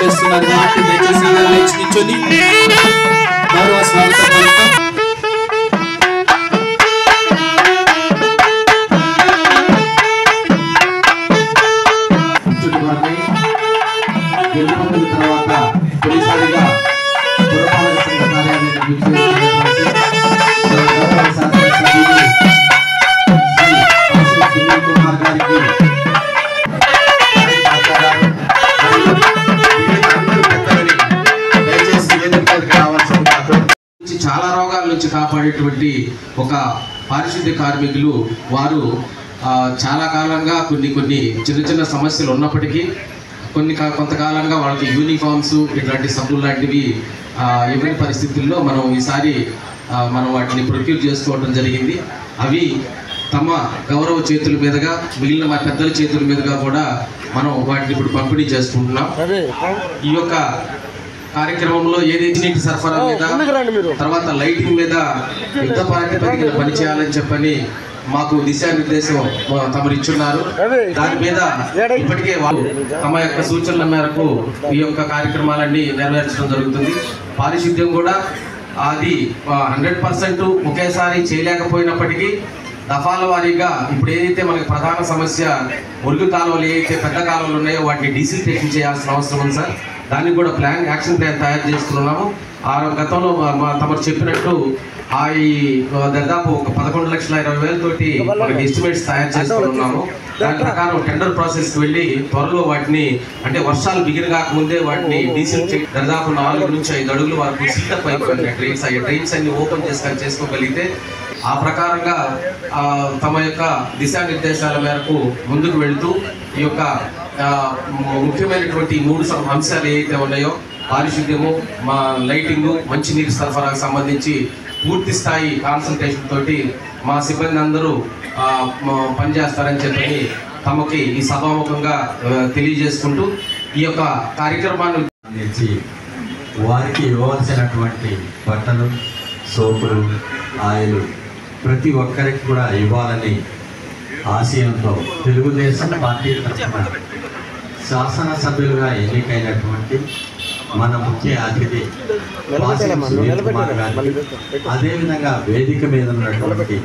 చేస్తున్నారు కాబట్టి దయచేసి అందరూ లేచి నిల్చొని గౌరవ స్వాగతం పలుకుతాం. తర్వాత తొలిసారిగా పురపాలక సంఘ కార్యాలయాన్ని చాలా రోగాల నుంచి కాపాడేటువంటి ఒక పారిశుద్ధ్య కార్మికులు వారు చాలా కాలంగా కొన్ని చిన్న సమస్యలు ఉన్నప్పటికీ కొంతకాలంగా వాళ్ళకి యూనిఫామ్స్ ఇట్లాంటి సబ్బులు లాంటివి ఇవ్వని పరిస్థితుల్లో మనం ఈసారి మనం వాటిని ప్రొక్యూర్ చేసుకోవడం జరిగింది. అవి తమ గౌరవ చేతుల మీదుగా మిగిలిన మా పెద్దల చేతుల మీదుగా కూడా మనం వాటిని ఇప్పుడు పంపిణీ చేసుకుంటున్నాం. ఈ యొక్క కార్యక్రమంలో ఏదైతే నీటి సరఫరా మీద తర్వాత లైటింగ్ మీద యుద్ధ ప్రాతిపదికన పనిచేయాలని చెప్పని మాకు దిశానిర్దేశం తమరిచ్చున్నారు. దాని మీద ఇప్పటికే వాళ్ళు తమ యొక్క సూచనల మేరకు ఈ యొక్క కార్యక్రమాలన్నీ నెరవేర్చడం జరుగుతుంది. పారిశుద్ధ్యం కూడా అది 100% ఒకేసారి చేయలేకపోయినప్పటికీ దఫాల వారీగా ఇప్పుడు ఏదైతే మనకి ప్రధాన సమస్య మురుగు కాలువలు ఏదైతే పెద్ద కాలువలు ఉన్నాయో వాటిని డీసిల్టేషన్ చేయాల్సిన అవసరం ఉంది సార్. దానికి కూడా యాక్షన్ ప్లాన్ తయారు చేసుకున్నాము. గతంలో తమరు చెప్పినట్టు ఈ దాదాపు ఒక 11,20,000 తోటి మనకి ఎస్టిమేట్స్ తయారు చేసుకున్నాము. దాని ప్రకారం టెండర్ ప్రాసెస్కి వెళ్ళి త్వరలో వాటిని అంటే వర్షాలు బిగిన కాకముందే వాటిని డీసిల్ దాదాపు 4 నుంచి 5 అడుగులు వరకు సిల్టప్ అయిపోయినాయి డ్రైన్స్ అన్ని ఓపెన్ చేసుకోగలిగితే ఆ ప్రకారంగా తమ యొక్క దిశానిర్దేశాల మేరకు ముందుకు వెళుతూ ఈ యొక్క ముఖ్యమైనటువంటి 3 అంశాలు ఏవైతే ఉన్నాయో పారిశుద్ధ్యము, మా లైటింగు, మంచినీరు సరఫరాకు సంబంధించి పూర్తి స్థాయి కాన్సన్ట్రేషన్ తోటి మా సిబ్బంది అందరూ పనిచేస్తారని చెప్పి తమకి ఈ సభాముఖంగా తెలియజేసుకుంటూ ఈ యొక్క కార్యక్రమాన్ని వారికి ఇవ్వవలసినటువంటి బట్టలు, సోపులు, ఆయిల్ ప్రతి ఒక్కరికి కూడా ఇవ్వాలని ఆశయంతో తెలుగుదేశం పార్టీ తరఫున శాసనసభ్యులుగా ఎన్నికైనటువంటి మన ముఖ్య అతిథి సునీల్ కుమార్ గారికి, అదేవిధంగా వేదిక మీద ఉన్నటువంటి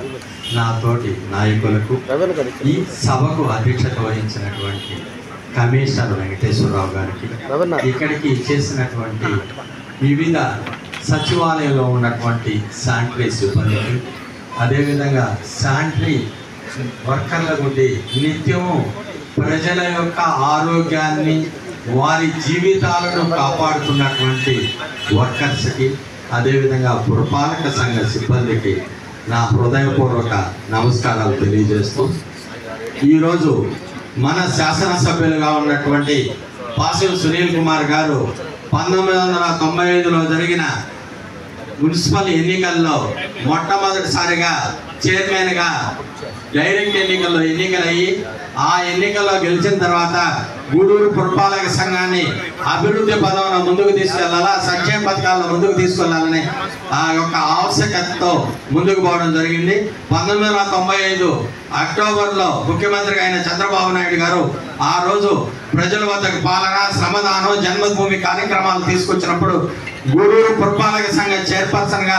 నా తోటి నాయకులకు, ఈ సభకు అధ్యక్షత వహించినటువంటి కమిషనర్ వెంకటేశ్వరరావు గారికి, ఇక్కడికి చేసినటువంటి వివిధ సచివాలయంలో ఉన్నటువంటి శానిటరీ సిబ్బందికి, అదేవిధంగా శానిటరీ వర్కర్ల గుండి నిత్యము ప్రజల యొక్క ఆరోగ్యాన్ని వారి జీవితాలను కాపాడుతున్నటువంటి వర్కర్స్కి, అదేవిధంగా పురపాలక సంఘ సిబ్బందికి నా హృదయపూర్వక నమస్కారాలు తెలియజేస్తూ ఈరోజు మన శాసనసభ్యులుగా ఉన్నటువంటి పాసిల్ సునీల్ కుమార్ గారు 1995లో జరిగిన మున్సిపల్ ఎన్నికల్లో మొట్టమొదటిసారిగా చైర్మన్గా డైరెక్ట్ ఎన్నికల్లో ఎన్నికలయ్యి ఆ ఎన్నికల్లో గెలిచిన తర్వాత గూడూరు పురపాలక సంఘాన్ని అభివృద్ధి పదంలో ముందుకు తీసుకెళ్లాలా, సంక్షేమ పథకాలను ముందుకు తీసుకెళ్లాలని ఆ యొక్క ఆవశ్యకతతో ముందుకు పోవడం జరిగింది. 1995 అక్టోబర్లో ముఖ్యమంత్రిగా అయిన చంద్రబాబు నాయుడు గారు ఆ రోజు ప్రజల వద్దకు పాలన, శ్రమదానం, జన్మభూమి కార్యక్రమాలు తీసుకొచ్చినప్పుడు గూడూరు పురపాలక సంఘ చైర్పర్సన్గా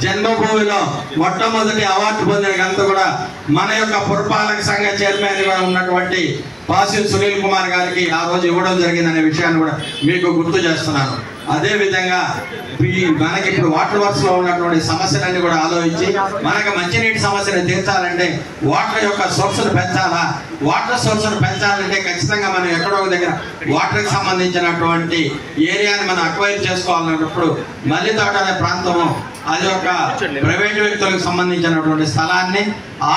జన్మభూమిలో మొట్టమొదటి అవార్డు పొందిన ఘనత కూడా మన యొక్క పురపాలక సంఘ చైర్మన్గా ఉన్నటువంటి పాసిల్ సునీల్ కుమార్ గారికి ఆ రోజు ఇవ్వడం జరిగిందనే విషయాన్ని కూడా మీకు గుర్తు చేస్తున్నాను. అదేవిధంగా మనకి ఇప్పుడు వాటర్ వర్క్స్ లో ఉన్నటువంటి సమస్యలన్నీ కూడా ఆలోచించి మనకి మంచినీటి సమస్యను తీర్చాలంటే వాటర్ యొక్క సోర్సును పెంచాలా, వాటర్ సోర్సును పెంచాలంటే ఖచ్చితంగా మనం ఎక్కడో ఒక దగ్గర వాటర్కి సంబంధించినటువంటి ఏరియాని మనం అక్వైర్ చేసుకోవాలన్నప్పుడు మల్లితోట అనే ప్రాంతము అది ఒక ప్రైవేట్ వ్యక్తులకు సంబంధించినటువంటి స్థలాన్ని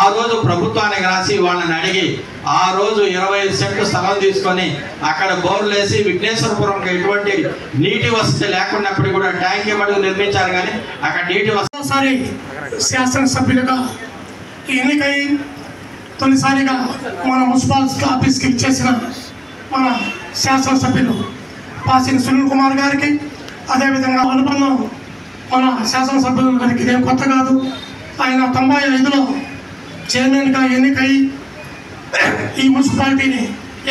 ఆ రోజు ప్రభుత్వానికి రాసి వాళ్ళని అడిగి ఆ రోజు 25 సెంట్లు స్థలం తీసుకొని అక్కడ బోర్లు వేసి విఘ్నేశ్వరపురంకి ఎటువంటి నీటి వసతి లేకున్నప్పుడు కూడా ట్యాంక్ మడుగు నిర్మించారు. కానీ అక్కడ నీటి వసతి శాసనసభ్యులుగా ఎన్నికై తొలిసారిగా మన మున్సిపల్ ఆఫీస్కి ఇచ్చేసిన మన శాసనసభ్యులు పాసిల్ సునీల్ కుమార్ గారికి, అదేవిధంగా అనుబంధం మన శాసనసభ్యుల గారికి ఇదేం కొత్త కాదు. ఆయన 95లో చైర్మన్గా ఎన్నికై ఈ మున్సిపాలిటీని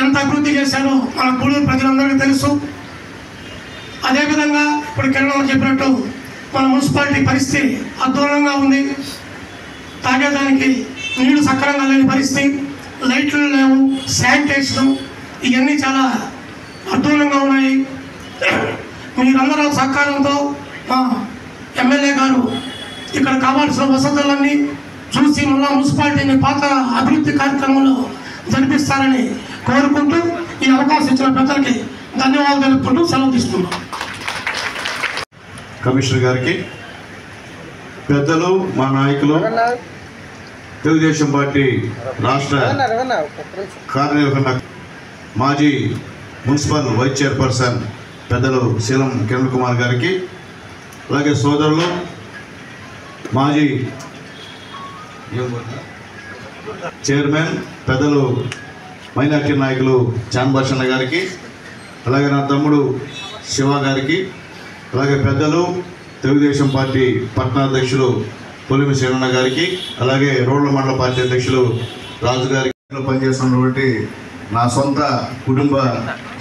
ఎంత అభివృద్ధి చేశారో మన గూడూరు ప్రజలందరికీ తెలుసు. అదేవిధంగా ఇప్పుడు కిరణ్ చెప్పినట్టు మన మున్సిపాలిటీ పరిస్థితి అధ్వానంగా ఉంది. తాగేదానికి నీళ్లు సక్రమంగా లేని పరిస్థితి, లైట్లు లేవు, శానిటేషన్ ఇవన్నీ చాలా అధ్వానంగా ఉన్నాయి. మీరందరూ సహకారంతో మా ఎమ్మెల్యే గారు ఇక్కడ కావాల్సిన వసతులన్నీ చూసి మళ్ళా మున్సిపాలిటీని పాత అభివృద్ధి కార్యక్రమంలో జరిపిస్తారని కోరుకుంటూ ఈ అవకాశం ఇచ్చిన పెద్దలకి ధన్యవాదాలు తెలుపుకుంటూ సెలవు తీసుకున్నాం. కమిషనర్ గారికి, పెద్దలు, మా నాయకులు, తెలుగుదేశం పార్టీ రాష్ట్ర కార్యనిర్వహణ మాజీ మున్సిపల్ వైస్ చైర్పర్సన్ పెద్దలు శీలం కిరణ్ కుమార్ గారికి, అలాగే సోదరులు మాజీ చైర్మన్ పెద్దలు మైనార్టీ నాయకులు చాన్భాషణ గారికి, అలాగే నా తమ్ముడు శివ గారికి, అలాగే పెద్దలు తెలుగుదేశం పార్టీ పట్టణాధ్యక్షులు పొలిమి శరణ గారికి, అలాగే రోడ్ల మండల పార్టీ అధ్యక్షులు రాజు గారికి, పనిచేస్తున్నటువంటి నా సొంత కుటుంబ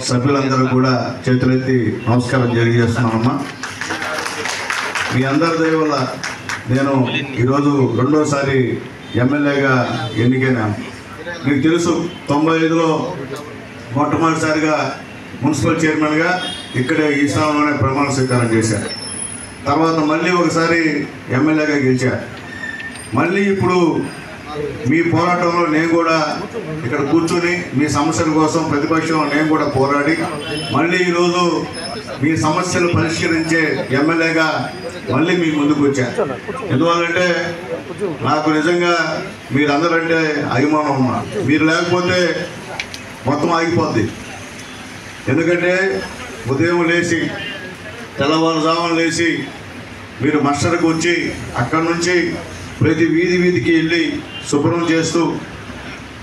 సభ్యులందరూ కూడా చేతులెత్తి నమస్కారం తెలియజేస్తున్నానమ్మా. మీ అందరి దయ వల్ల నేను ఈరోజు రెండోసారి ఎమ్మెల్యేగా ఎన్నికైనాను. మీకు తెలుసు, 95లో మొట్టమొదటిసారిగా మున్సిపల్ చైర్మన్గా ఇక్కడే ఈ స్థానంలోనే ప్రమాణ స్వీకారం చేశారు. తర్వాత మళ్ళీ ఒకసారి ఎమ్మెల్యేగా గెలిచారు. మళ్ళీ ఇప్పుడు మీ పోరాటంలో నేను కూడా ఇక్కడ కూర్చొని మీ సమస్యల కోసం ప్రతిపక్షంలో నేను కూడా పోరాడి మళ్ళీ ఈరోజు మీ సమస్యలు పరిష్కరించే ఎమ్మెల్యేగా మళ్ళీ మీ ముందుకు వచ్చాను. ఎందువల్లంటే నాకు నిజంగా మీరందరంటే అభిమానం ఉన్నా. మీరు లేకపోతే మొత్తం ఆగిపోద్ది. ఎందుకంటే ఉదయం లేచి తెల్లవారుజామున లేచి మీరు మస్టర్కి వచ్చి అక్కడి నుంచి ప్రతి వీధికి వెళ్ళి శుభ్రం చేస్తూ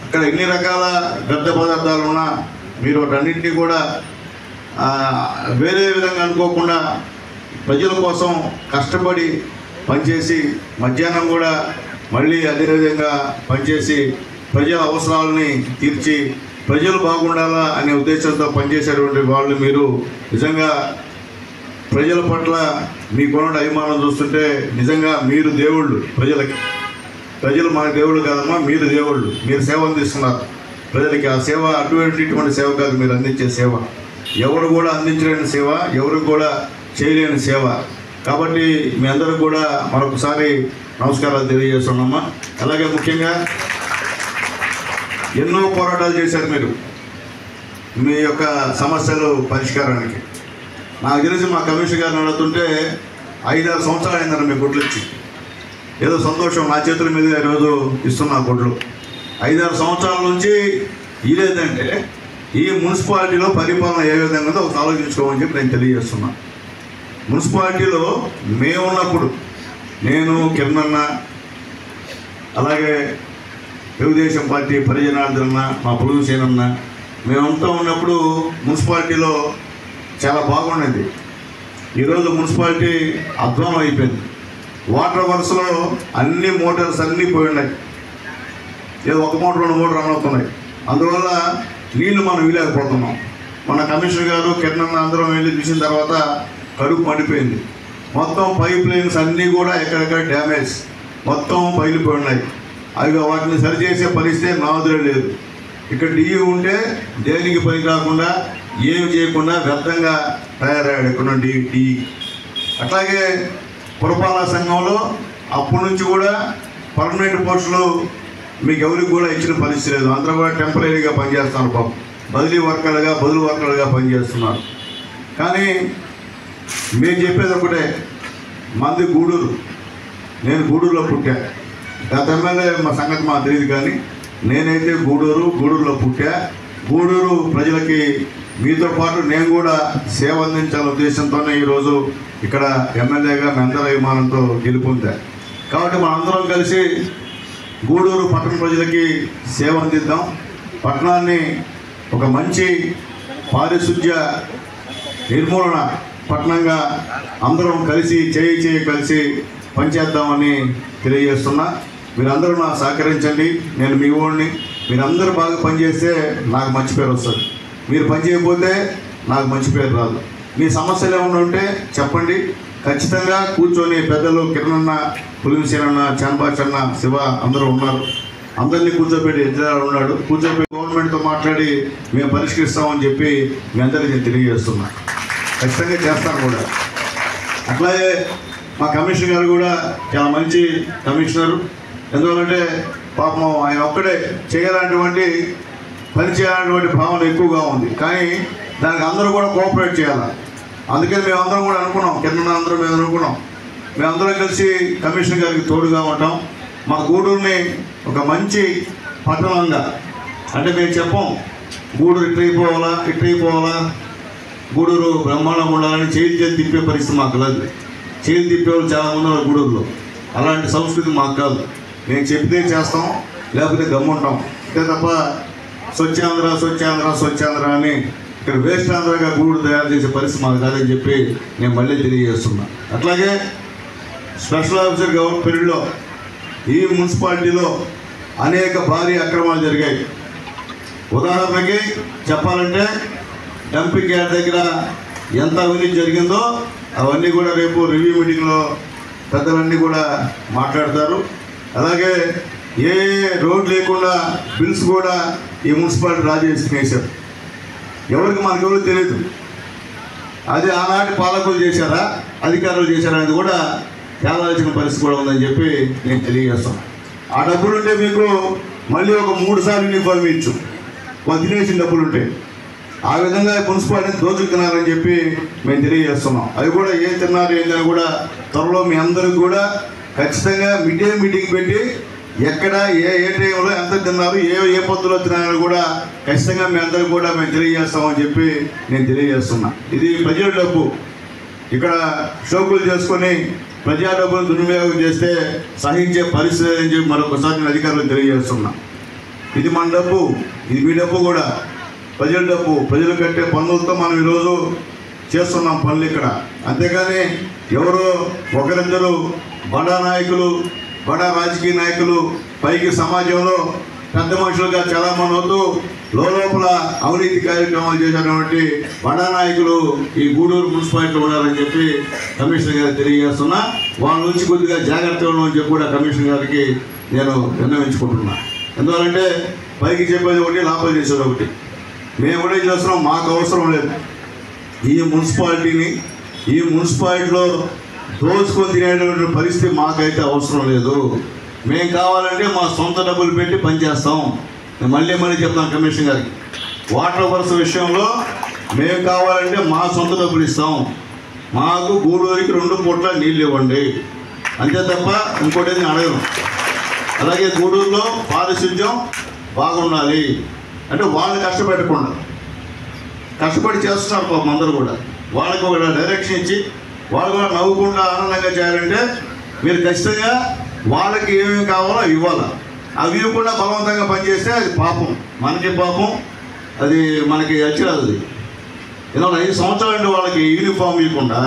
అక్కడ ఎన్ని రకాల వ్యర్థ పదార్థాలు ఉన్నా మీరు వాటన్నింటినీ కూడా వేరే విధంగా అనుకోకుండా ప్రజల కోసం కష్టపడి పనిచేసి మధ్యాహ్నం కూడా మళ్ళీ అదేవిధంగా పనిచేసి ప్రజల అవసరాలని తీర్చి ప్రజలు బాగుండాలా అనే ఉద్దేశంతో పనిచేసేటువంటి వాళ్ళు మీరు నిజంగా ప్రజల పట్ల మీకున్న అభిమానం చూస్తుంటే నిజంగా మీరు దేవుళ్ళు ప్రజలకి. ప్రజలు మన దేవుళ్ళు కాదమ్మా, మీరు దేవుళ్ళు. మీరు సేవ అందిస్తున్నారు ప్రజలకి. ఆ సేవ అటువంటిటువంటి సేవ కాదు, మీరు అందించే సేవ. ఎవరు కూడా అందించలేని సేవ, ఎవరు కూడా చేయలేని సేవ. కాబట్టి మీ అందరూ కూడా మరొకసారి నమస్కారాలు తెలియజేస్తున్నామ్మా. అలాగే ముఖ్యంగా ఎన్నో పోరాటాలు చేశారు మీరు మీ యొక్క సమస్యలు పరిష్కారానికి. నాకు తెలిసి మా కమిషనర్ గారిని అడుగుతుంటే 5-6 సంవత్సరాలు అయిందన్న మీ గుడ్లు ఇచ్చి. ఏదో సంతోషం, నా చేతుల మీద ఈరోజు ఇస్తున్నా గుడ్లు. 5-6 సంవత్సరాల నుంచి ఇదేంటంటే ఈ మున్సిపాలిటీలో పరిపాలన ఏ విధంగా ఉందో ఒకటి ఆలోచించుకోమని చెప్పి నేను తెలియజేస్తున్నా. మున్సిపాలిటీలో మేమున్నప్పుడు నేను కిరణన్న, అలాగే తెలుగుదేశం పార్టీ పరిజనార్దన్న, మా పొలిసేనన్న, మేమంతా ఉన్నప్పుడు మున్సిపాలిటీలో చాలా బాగుండేది. ఈరోజు మున్సిపాలిటీ అధ్వానం అయిపోయింది. వాటర్ వర్క్స్లో అన్ని మోటార్స్ అన్నీ పోయి ఉన్నాయి. ఏదో 1 మోటార్ 2 మోటార్ రన్ అవుతున్నాయి. అందువల్ల నీళ్లు మనం వీలేకపోతున్నాం. మన కమిషనర్ గారు కిరణ్ అందరం వెళ్ళి చూసిన తర్వాత కడుపు మండిపోయింది. మొత్తం పైప్ లైన్స్ అన్నీ కూడా ఎక్కడెక్కడ డ్యామేజ్, మొత్తం పగిలిపోయి ఉన్నాయి. అవి వాటిని సరిచేసే పరిస్థితి నాదులే లేదు. ఇక్కడ డిఈ ఉంటే దేనికి పని కాకుండా ఏమి చేయకుండా వ్యర్థంగా తయారయ్యాడు ఇక్కడ డిఈ. అట్లాగే పురపాలక సంఘంలో అప్పటి నుంచి కూడా పర్మనెంట్ పోస్టులు మీకు ఎవరికి కూడా ఇచ్చిన పరిస్థితి లేదు. అందరూ కూడా టెంపరీగా పనిచేస్తున్నారు. పాపం బదిలీ వర్కర్లుగా పనిచేస్తున్నారు. కానీ మేము చెప్పేది ఒకటే, మంది గూడూరు, నేను గూడూరులో పుట్టా. గత ఎమ్మెల్యే మా సంగతి మాకు తెలియదు, కానీ నేనైతే గూడూరులో పుట్టా. గూడూరు ప్రజలకి మీతో పాటు నేను కూడా సేవ అందించాలనే ఉద్దేశంతోనే ఈరోజు ఇక్కడ ఎమ్మెల్యేగా మీ అందరి అభిమానంతో గెలుపొందా. కాబట్టి మనందరం కలిసి గూడూరు పట్టణ ప్రజలకి సేవ అందిద్దాం. పట్టణాన్ని ఒక మంచి పారిశుద్ధ్య నిర్మూలన పట్టణంగా అందరం కలిసి చేయి కలిసి పనిచేద్దామని తెలియజేస్తున్నా. మీరందరూ నాకు సహకరించండి. నేను మీ ఊరిని, మీరందరూ బాగా పనిచేస్తే నాకు మంచి పేరు వస్తుంది. మీరు పని చేయకపోతే నాకు మంచి పేరు రాదు. మీ సమస్యలు ఏమైనా ఉంటే చెప్పండి. ఖచ్చితంగా కూర్చొని పెద్దలు కిరణన్న, పులిమిసేనన్న, చాన్బాషన్న, శివ అందరూ ఉన్నారు. అందరినీ కూర్చోబెట్టి ఎడ్రాడు ఉన్నాడు. కూర్చోబెట్టి గవర్నమెంట్తో మాట్లాడి మేము పరిష్కరిస్తామని చెప్పి మీ అందరికీ నేను తెలియజేస్తున్నా. ఖచ్చితంగా చేస్తాను కూడా. అట్లాగే మా కమిషనర్ గారు కూడా చాలా మంచి కమిషనరు. ఎందుకంటే పాపం ఆయన ఒక్కడే చేయాలన్నటువంటి పని చేయాలన్నటువంటి భావన ఎక్కువగా ఉంది. కానీ దానికి అందరూ కూడా కోఆపరేట్ చేయాలి. అందుకని మేమందరం కూడా అనుకున్నాం, కింద అందరం మేము అనుకున్నాం, మేమందరం కలిసి కమిషనర్ గారికి తోడుగా ఉంటాం. మా గూడూరుని ఒక మంచి పట్టణంగా, అంటే మేము చెప్పాం గూడూరు ఇట్రైపోవాలా గూడూరు బ్రహ్మాండంగా ఉండాలని చేయి తిప్పే పరిస్థితి మాకు లేదు. చేయి తిప్పేవాళ్ళు చాలామంది ఉన్నారు గూడూరులో. అలాంటి సంస్కృతి మాకు కాదు. మేము చెప్తే చేస్తాం, లేకపోతే గమ్ముంటాం. అంతే తప్ప స్వచ్ఛాంధ్ర అని ఇక్కడ వేస్ట్ ఆంధ్రగా గూడూరు తయారు చేసే పరిస్థితి మాకు కాదని చెప్పి నేను మళ్ళీ తెలియజేస్తున్నా. అట్లాగే స్పెషల్ ఆఫీసర్ గవర్నమెంట్ పీరియడ్లో ఈ మున్సిపాలిటీలో అనేక భారీ అక్రమాలు జరిగాయి. ఉదాహరణకి చెప్పాలంటే డంపింగ్ యార్డ్ దగ్గర ఎంత అవినీతి జరిగిందో అవన్నీ కూడా రేపు రివ్యూ మీటింగ్లో పెద్దలన్నీ కూడా మాట్లాడతారు. అలాగే ఏ రోడ్ లేకుండా బిల్స్ కూడా ఈ మున్సిపాలిటీ రాజేసి వేశారు. ఎవరికి మనకెవరు తెలియదు. అది ఆనాటి పాలకులు చేశారా, అధికారులు చేశారా అనేది కూడా తేలాల్సిన పరిస్థితి కూడా ఉందని చెప్పి నేను తెలియజేస్తాను. ఆ డబ్బులుంటే మీకు మళ్ళీ ఒక 3 సార్లు యూనిఫామ్ ఇచ్చు, వాళ్ళు తినేసిన డబ్బులుంటే. ఆ విధంగా మున్సిపాలిటీని దోచుకున్నారని చెప్పి మేము తెలియజేస్తున్నాం. అవి కూడా ఏం తిన్నారు ఏంటని కూడా త్వరలో మీ అందరికి కూడా ఖచ్చితంగా మీటింగ్ పెట్టి ఎక్కడ ఏ టైంలో ఎంత తిన్నారు, ఏ పద్ధతిలో తిన్నారని కూడా ఖచ్చితంగా మీ అందరికి కూడా మేము తెలియజేస్తామని చెప్పి నేను తెలియజేస్తున్నా. ఇది ప్రజల డబ్బు. ఇక్కడ షోకులు చేసుకొని ప్రజా డబ్బులు దుర్వినియోగం చేస్తే సహించే పరిస్థితి అని చెప్పి మరొకసారి నేను అధికారులకు తెలియజేస్తున్నా. ఇది మన డబ్బు, ఇది మీ డబ్బు కూడా, ప్రజల డబ్బు. ప్రజలు కట్టే పన్నులతో మనం ఈరోజు చేస్తున్నాం పనులు ఇక్కడ. అంతేగాని ఎవరో ఒకరిద్దరు బడా నాయకులు, బడా రాజకీయ నాయకులు పైకి సమాజంలో పెద్ద మనుషులుగా చాలామంది అవుతూ లోపల అవినీతి కార్యక్రమాలు చేసినటువంటి బడా నాయకులు ఈ గూడూరు మున్సిపాలిటీలో ఉన్నారని చెప్పి కమిషనర్ గారికి తెలియజేస్తున్నా. వాళ్ళ నుంచి కొద్దిగా జాగ్రత్తగా ఉండమని చెప్పి కూడా కమిషనర్ గారికి నేను విన్నవించుకుంటున్నా. ఎందుకంటే పైకి చెప్పేది ఒకటి, లోపల చేసేది ఒకటి. మేము కూడా చేస్తున్నాం, మాకు అవసరం లేదు. ఈ మున్సిపాలిటీలో దోచుకొని తినేటువంటి పరిస్థితి మాకైతే అవసరం లేదు. మేము కావాలంటే మా సొంత డబ్బులు పెట్టి పనిచేస్తాం. నేను మళ్ళీ చెప్తాను కమిషనర్ గారికి, వాటర్ వర్క్స్ విషయంలో మేము కావాలంటే మా సొంత డబ్బులు ఇస్తాం. మాకు గూడూరికి 2 పూట్ల నీళ్ళు ఇవ్వండి, అంతే తప్ప ఇంకోటి నేను అడగను. అలాగే గూడూరులో పారిశుద్ధ్యం బాగుండాలి అంటే వాళ్ళు కష్టపడి చేస్తున్నారు పాపం అందరూ కూడా. వాళ్ళకి ఒక డైరెక్షన్ ఇచ్చి వాళ్ళు కూడా నవ్వుకుండా ఆనందంగా చేయాలంటే మీరు ఖచ్చితంగా వాళ్ళకి ఏమేమి కావాలో ఇవ్వాలి. అవి ఇవ్వకుండా బలవంతంగా పనిచేస్తే అది పాపం, మనకి పాపం, అది మనకి అచ్చిరాదు. అది ఇలా 5 సంవత్సరాలు వాళ్ళకి యూనిఫామ్ ఇవ్వకుండా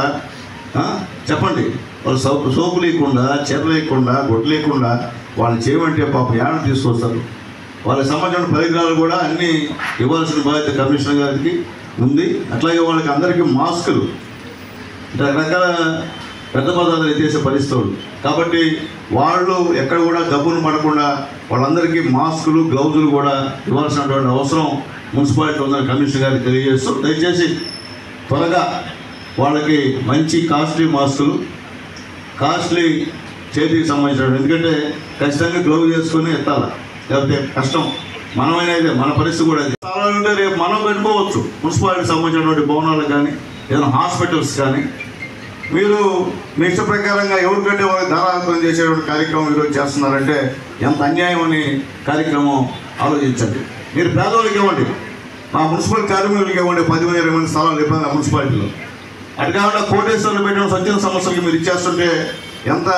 చెప్పండి, వాళ్ళు సోపులు ఇవ్వకుండా, చీరలు ఇవ్వకుండా, గొడ్లు ఇవ్వకుండా వాళ్ళు చేయమంటే పాపం యానం తీసుకొస్తారు. వాళ్ళకి సంబంధించిన పరికరాలు కూడా అన్నీ ఇవ్వాల్సిన బాధ్యత కమిషనర్ గారికి ఉంది. అట్లాగే వాళ్ళకి అందరికీ మాస్కులు, రకరకాల పెద్ద పదార్థాలు ఎత్తేసే పరిస్థితులు కాబట్టి వాళ్ళు ఎక్కడ కూడా డబ్బును పడకుండా వాళ్ళందరికీ మాస్కులు, గ్లౌజులు కూడా ఇవ్వాల్సినటువంటి అవసరం మున్సిపాలిటీ ఉందని కమిషనర్ గారికి తెలియజేస్తూ దయచేసి త్వరగా వాళ్ళకి మంచి కాస్ట్లీ మాస్కులు, కాస్ట్లీ చేతికి సంబంధించిన, ఎందుకంటే ఖచ్చితంగా గ్లౌజ్ చేసుకొని ఎత్తాలి, లేకపోతే కష్టం. మనమైనా ఇదే మన పరిస్థితి కూడా ఇది. ఉంటే రేపు మనం పెట్టుకోవచ్చు మున్సిపాలిటీకి సంబంధించినటువంటి భవనాలకు కానీ, ఏదైనా హాస్పిటల్స్ కానీ. మీరు మీ ఇష్ట ప్రకారంగా ఎవరికంటే వాళ్ళకి ధారాదత్తం చేసేటువంటి కార్యక్రమం ఈరోజు చేస్తున్నారంటే ఎంత అన్యాయం అని కార్యక్రమం ఆలోచించండి. మీరు పేదవాళ్ళకి ఇవ్వండి, మా మున్సిపల్ కార్మికులకి ఇవ్వండి 10,000-20,000 మంది స్థలాలు ఇబ్బంది ఆ మున్సిపాలిటీలో. అటు కాకుండా కోటేశ్వర్లు పెట్టిన స్వచ్ఛంద సంస్థలకి మీరు ఇచ్చేస్తుంటే ఎంత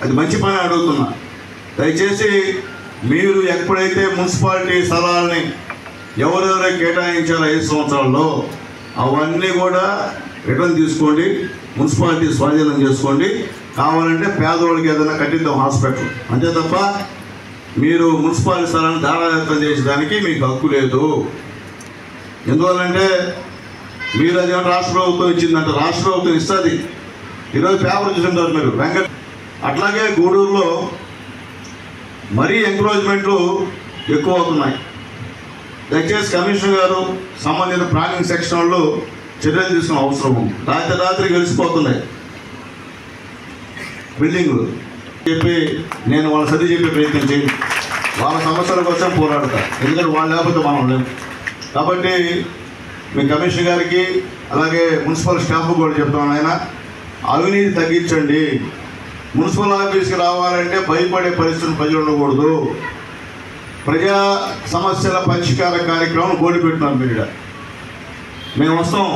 అది మంచి పని అడుగుతున్నా. దయచేసి మీరు ఎప్పుడైతే మున్సిపాలిటీ స్థలాలని ఎవరెవరైతే కేటాయించారో 5 సంవత్సరాల్లో అవన్నీ కూడా రిటర్న్ తీసుకోండి, మున్సిపాలిటీ స్వాధీనం చేసుకోండి. కావాలంటే పేదవాళ్ళకి ఏదైనా కట్టిద్దాం హాస్పిటల్, అంతే తప్ప మీరు మున్సిపాలిటీ స్థలాన్ని దారాదత్తం చేసేదానికి మీకు హక్కు లేదు. ఎందువల్లంటే మీరు అది రాష్ట్ర ప్రభుత్వం ఇచ్చిందంట, రాష్ట్ర ప్రభుత్వం ఇస్తుంది. ఈరోజు పేపర్ చూసింటారు మీరు వెంకట. అట్లాగే గూడూరులో మరీ ఎంక్రోచ్మెంట్లు ఎక్కువ అవుతున్నాయి. దయచేసి కమిషనర్ గారు సంబంధిత ప్లానింగ్ సెక్షన్ వాళ్ళు చర్యలు తీసుకునే అవసరం ఉంది. రాత్రి గెలిచిపోతున్నాయి బిల్డింగ్లు చెప్పి నేను వాళ్ళ సర్ది చెప్పే ప్రయత్నం చేయండి. వాళ్ళ సమస్యల కోసం పోరాడతారు, ఎందుకంటే వాళ్ళు లేకపోతే మనం లేము. కాబట్టి మీ కమిషనర్ గారికి అలాగే మున్సిపల్ స్టాఫ్ కూడా చెప్తాను, ఆయన అవినీతి తగ్గించండి. మున్సిపల్ ఆఫీస్కి రావాలంటే భయపడే పరిస్థితులు ప్రజలు ఉండకూడదు. ప్రజా సమస్యల పరిష్కార కార్యక్రమం కోడిపెట్టినాం మీరు. మేము వస్తాం,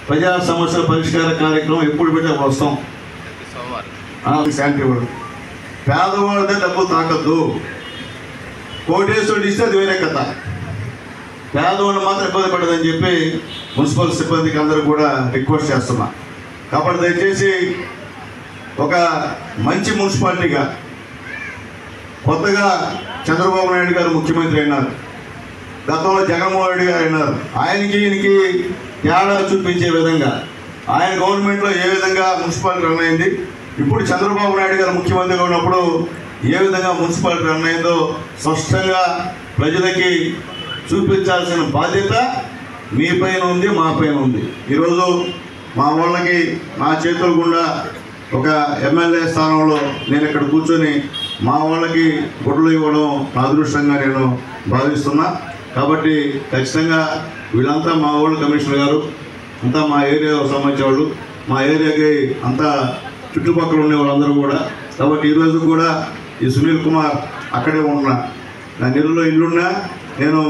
ప్రజా సమస్యల పరిష్కార కార్యక్రమం ఎప్పుడు పెట్టే వస్తాం. శాంతి ఇవ్వడం, పేదవాళ్ళదే డబ్బులు తాకద్దు. కోటేశ్వరుడు ఇస్తే అది వేరే కథ, పేదవాళ్ళు మాత్రం ఇబ్బంది పడదని చెప్పి మున్సిపల్ సిబ్బందికి అందరూ కూడా రిక్వెస్ట్ చేస్తున్నా. కాబట్టి దయచేసి ఒక మంచి మున్సిపాలిటీగా కొత్తగా చంద్రబాబు నాయుడు గారు ముఖ్యమంత్రి అయినారు, గతంలో జగన్మోహన్ రెడ్డి గారు అయినారు. ఆయనకి ఈయనకి తేడా చూపించే విధంగా ఆయన గవర్నమెంట్లో ఏ విధంగా మున్సిపాలిటీ రన్ అయింది, ఇప్పుడు చంద్రబాబు నాయుడు గారు ముఖ్యమంత్రిగా ఉన్నప్పుడు ఏ విధంగా మున్సిపాలిటీ రన్ అయిందో స్పష్టంగా ప్రజలకి చూపించాల్సిన బాధ్యత మీ పైన ఉంది, మా పైన ఉంది. ఈరోజు మా వాళ్ళకి నా చేతుల గుండా ఒక ఎమ్మెల్యే స్థానంలో నేను ఇక్కడ కూర్చొని మా వాళ్ళకి గుడ్లు ఇవ్వడం నా అదృష్టంగా నేను భావిస్తున్నా. కాబట్టి ఖచ్చితంగా వీళ్ళంతా మా వాళ్ళు, కమిషనర్ గారు అంతా మా ఏరియాకు సంబంధించిన వాళ్ళు, మా ఏరియాకి అంతా చుట్టుపక్కల ఉండే వాళ్ళందరూ కూడా. కాబట్టి ఈరోజు కూడా ఈ సునీల్ కుమార్ అక్కడే ఉంటున్నా, నా నెలలో ఇల్లున్నా నేను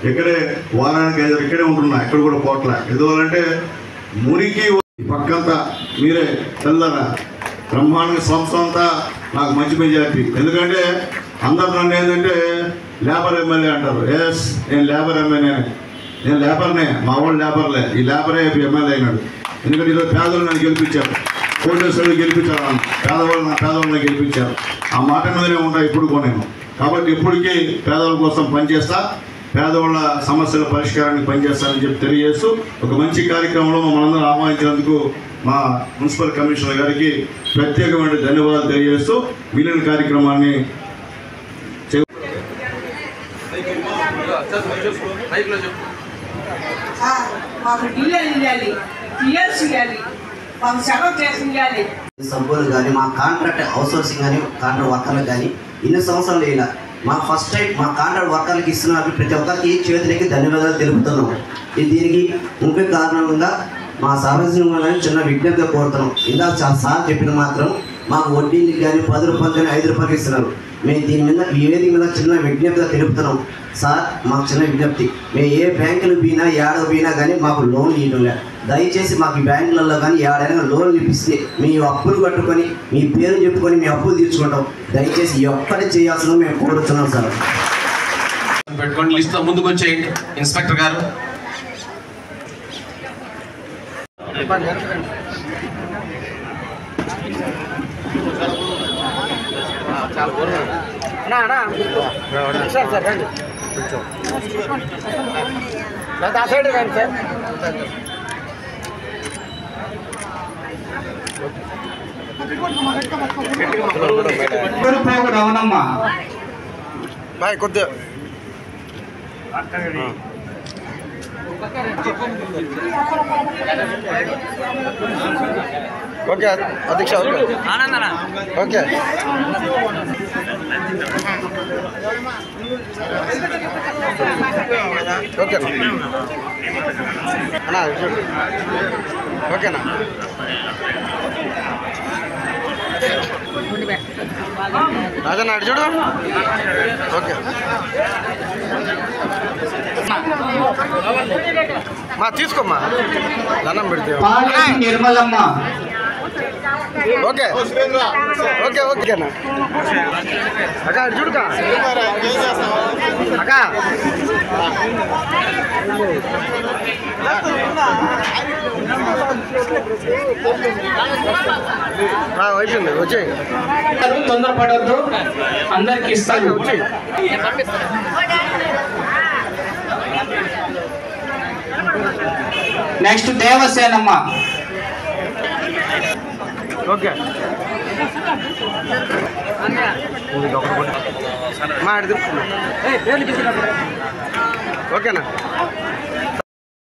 ఇక్కడే వారానికి 5 ఇక్కడే ఉంటున్నా, ఇక్కడ కూడా పోట్ల. ఎందువల్లంటే మురికి పక్కంతా మీరే తెల్లరా బ్రహ్మాండంగా సంవత్సరం అంతా నాకు మంచి మెజార్టీ. ఎందుకంటే అందరు నన్ను ఏంటంటే లేబర్ ఎమ్మెల్యే అంటారు. ఎస్, నేను లేబర్ ఎమ్మెల్యేనే, నేను లేబర్నే, మా వాళ్ళు లేబర్లే, ఈ లేబరే ఎమ్మెల్యే అయినాడు. ఎందుకంటే ఈరోజు పేదలు నన్ను గెలిపించారు, కోటేశ్వరుడు గెలిపించారు, పేదవాళ్ళని గెలిపించారు. ఆ మాట మీదనే ఉంటా ఇప్పుడు కూడా నేను. కాబట్టి ఇప్పటికీ పేదవాళ్ళ కోసం పనిచేస్తా, పేదవాళ్ళ సమస్యల పరిష్కారానికి పనిచేస్తానని చెప్పి తెలియజేస్తూ ఒక మంచి కార్యక్రమంలో మనందరం ఆహ్వానించినందుకు మా మున్సిపల్ కమిషనర్ గారికి ప్రత్యేకమైన ధన్యవాదాలు తెలియజేస్తూ మిగిలిన కార్యక్రమాన్ని సంపూర్ణ కానీ మా కాంట్రాక్ట్ అవుట్సోర్సింగ్ కానీ కాంట్రాక్ట్ వర్కర్లకు కానీ ఇన్ని సంవత్సరాలు ఇలా మా ఫస్ట్ టైం మా కాంట్రాక్ట్ వర్కర్లకు ఇస్తున్నారు. ప్రతి ఒక్కరికి చేతులకి ధన్యవాదాలు తెలుపుతున్నాం. దీనికి ముఖ్య కారణంగా మా సార్వజనిక చిన్న విజ్ఞప్తిగా కోరుతున్నాం. ఇందాక సార్ చెప్పిన మాత్రం మాకు వడ్డీలకు కానీ 10 రూపాయలు కానీ 5 రూపాయలు ఇస్తున్నారు. మేము దీని మీద ఈ వేదిక మీద చిన్న విజ్ఞప్తిగా తెలుపుతున్నాం. సార్ మాకు చిన్న విజ్ఞప్తి, మేము ఏ బ్యాంకులు పోయినా ఏడో పోయినా కానీ మాకు లోన్లు ఇవ్వడం లేదు. దయచేసి మాకు ఈ బ్యాంకులలో కానీ ఏడైనా లోన్లు ఇప్పిస్తే మీ అప్పులు కట్టుకొని మీ పేరు చెప్పుకొని మీ అప్పులు తీర్చుకుంటాం. దయచేసి ఎక్కడే చేయాల్సిన మేము కోరుతున్నాం సార్. పెట్టుకోండి, లిస్ట్ ముందుకు వచ్చేయండి ఇన్స్పెక్టర్ గారు. అవునమ్మా కొద్దిగా ఓకే అధ్యక్ష ఓకే ఓకే ఓకే అన్నా ఓకేనా రాజన్న అటు చూడు ఓకే మా తీసుకోమ్మా దండం పెడితే నిర్మలమ్మ ఓకే ఓకే ఓకేనా అక్క అటు చూడుకా అక్క అయిపోయింది వచ్చే తొందరపడద్దు అందరికి ఇస్తాను వచ్చి నెక్స్ట్ దేవసేనమ్మ. ఓకే ఓకేనా.